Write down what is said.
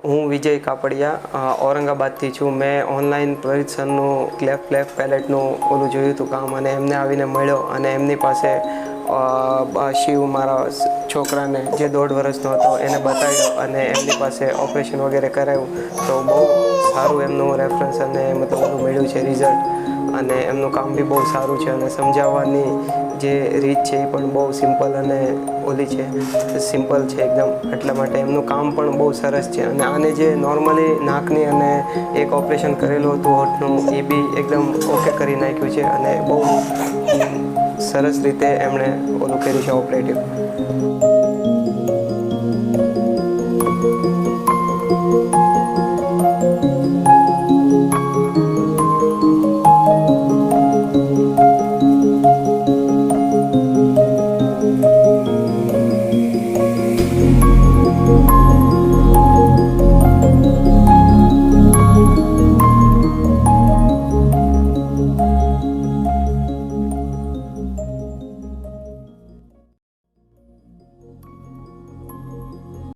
હું વિજય કાપડિયા ઔરંગાબાદથી છું. મેં ઓનલાઈન પ્રવીત સરનું ક્લેફ પેલેટનું ઓલું જોયું હતું કામ, અને એમને આવીને મળ્યો અને એમની પાસે શિવ મારા છોકરાને જે 1.5 વર્ષનો હતો એને બતાવ્યો અને એમની પાસે ઓપરેશન વગેરે કરાવ્યું. તો બહુ સારું એમનું રેફરન્સ અને મતલબ ઓલું મળ્યું છે રિઝલ્ટ, અને એમનું કામ બી બહુ સારું છે અને સમજાવવાની જે રીત છે એ પણ બહુ સિમ્પલ અને ઓલી છે, સિમ્પલ છે એકદમ. એટલા માટે એમનું કામ પણ બહુ સરસ છે. અને આને જે નોર્મલી નાકની અને એક ઓપરેશન કરેલું હતું હોઠનું, એ બી એકદમ ઓકે કરી નાખ્યું છે અને બહુ સરસ રીતે એમણે ઓલું કર્યું છે ઓપરેટિવ.